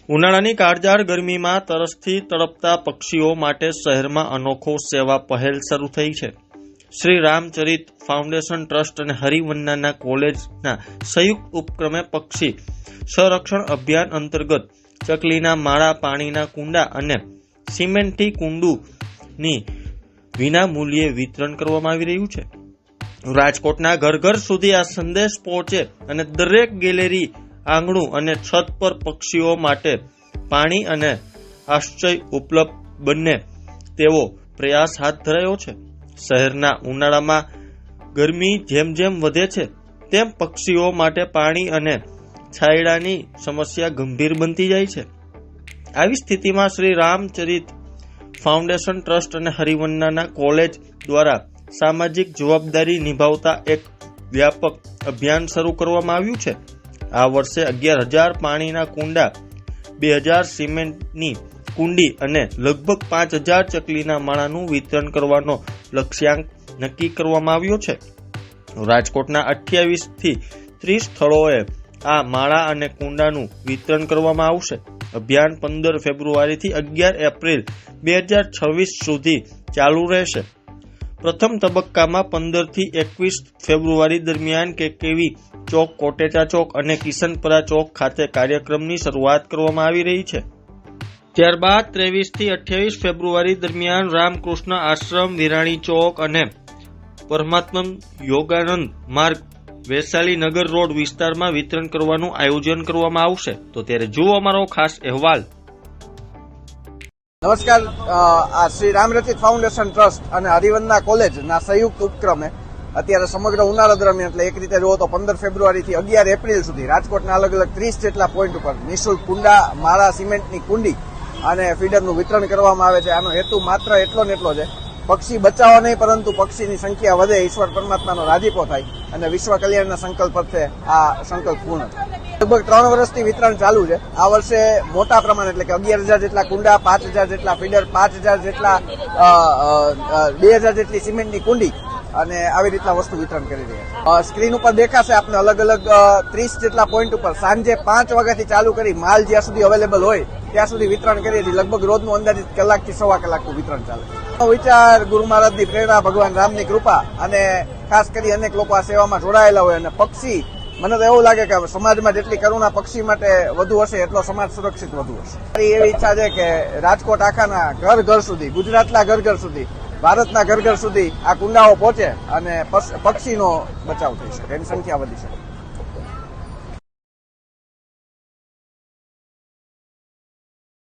ઉનાળાની કાળઝાળ ગરમીમાં તરસથી તડપતા પક્ષીઓ માટે શહેરમાં અનોખો સેવા પહેલ શરૂ થઈ છે। શ્રી રામચરિત ફાઉન્ડેશન ટ્રસ્ટ અને હરિવન્નાના કોલેજના સંયુક્ત ઉપક્રમે પક્ષી સંરક્ષણ અભિયાન અંતર્ગત ચકલીના માળા, પાણીના કુંડા અને સિમેન્ટથી કુંડુની વિના મૂલ્યે વિતરણ કરવામાં આવી રહ્યું છે। રાજકોટના ઘર ઘર સુધી આ સંદેશ પહોંચે અને દરેક ગેલેરી, આંગણું અને છત પર પક્ષીઓ માટે પાણી અને આશ્રય ઉપલબ્ધ બને તેવો પ્રયાસ હાથ ધરાયો છે। શહેરના ઉનાળામાં ગરમી જેમ જેમ વધે છે તેમ પક્ષીઓ માટે પાણી અને છાયડાની સમસ્યા ગંભીર બનતી જાય છે। આવી સ્થિતિમાં શ્રી રામચરિત ફાઉન્ડેશન ટ્રસ્ટ અને હરિવન્નાના કોલેજ દ્વારા સામાજિક જવાબદારી નિભાવતા એક વ્યાપક અભિયાન શરૂ કરવામાં આવ્યું છે। આ વર્ષે 11,000 પાણીના કુંડા, 2,000 સિમેન્ટની કુંડી અને લગભગ 5,000 ચકલીના માળાનું વિતરણ કરવાનો લક્ષ્યાંક નક્કી કરવામાં આવ્યો છે। રાજકોટના 28 થી 30 સ્થળોએ આ માળા અને કુંડાનું વિતરણ કરવામાં આવશે। અભિયાન 15 ફેબ્રુઆરીથી 11 એપ્રિલ 2026 સુધી ચાલુ રહેશે। પ્રથમ તબક્કામાં 15 થી 21 ફેબ્રુઆરી દરમિયાન કેકેવી ચોક, કોટેચા ચોક અને કિશનપરા ચોક ખાતે કાર્યક્રમની શરૂઆત કરવામાં આવી રહી છે। ત્યારબાદ 23 થી 28 ફેબ્રુઆરી દરમિયાન રામકૃષ્ણ આશ્રમ, વિરાણી ચોક અને પરમાત્મન યોગાનંદ માર્ગ, વૈશાલી નગર રોડ વિસ્તારમાં વિતરણ કરવાનું આયોજન કરવામાં આવશે। તો ત્યારે જુઓ અમારો ખાસ અહેવાલ। નમસ્કાર, આ શ્રી રામચરિત ફાઉન્ડેશન ટ્રસ્ટ અને હરિવન્ના કોલેજના સંયુક્ત ઉપક્રમે અત્યારે સમગ્ર ઉનાળા દરમિયાન, એટલે એક રીતે જુઓ તો 15 ફેબ્રુઆરીથી 11 એપ્રિલ સુધી રાજકોટના અલગ અલગ 30 જેટલા પોઈન્ટ ઉપર નિઃશુલ્ક કુંડા, માળા, સિમેન્ટની કુંડી અને ફીડરનું વિતરણ કરવામાં આવે છે। આનો હેતુ માત્ર એટલો ને એટલો છે, પક્ષી બચાવવા નહીં પરંતુ પક્ષીની સંખ્યા વધે, ઈશ્વર પરમાત્માનો રાજીપો થાય અને વિશ્વ કલ્યાણના સંકલ્પ અર્થે આ સંકલ્પ પૂર્ણ થાય। લગભગ 3 વર્ષથી વિતરણ ચાલુ છે। આ વર્ષે મોટા પ્રમાણે એટલે કે 11,000 જેટલા કુંડા, 5,000 જેટલા ફીડર, 5,000 જેટલા 2,000 જેટલી સિમેન્ટની કુંડી અને આવી રીતના વસ્તુ વિતરણ કરી રહ્યા છે। સ્ક્રીન ઉપર દેખાશે આપને અલગ અલગ 30 જેટલા પોઈન્ટ ઉપર સાંજે 5 વાગ્યાથી ચાલુ કરી માલ જ્યાં સુધી અવેલેબલ હોય ત્યાં સુધી વિતરણ કરીએ છીએ। લગભગ રોજનું અંદાજિત કલાકથી સવા કલાકનું વિતરણ ચાલે છે। વિચાર, ગુરુ મહારાજની પ્રેરણા, ભગવાન રામની કૃપા અને ખાસ કરી અનેક લોકો આ સેવામાં જોડાયેલા હોય અને પક્ષી, મને તો એવું લાગે કે સમાજમાં જેટલી કરુણા પક્ષી માટે વધુ હશે એટલો સમાજ સુરક્ષિત વધુ હશે। મારી એવી ઈચ્છા છે કે રાજકોટ આખાના ઘર ઘર સુધી, ગુજરાતના ઘર ઘર સુધી, ભારતના ઘર ઘર સુધી આ કુંડાઓ પહોંચે અને પક્ષીનો બચાવ થઈ શકે, એની સંખ્યા વધી શકે।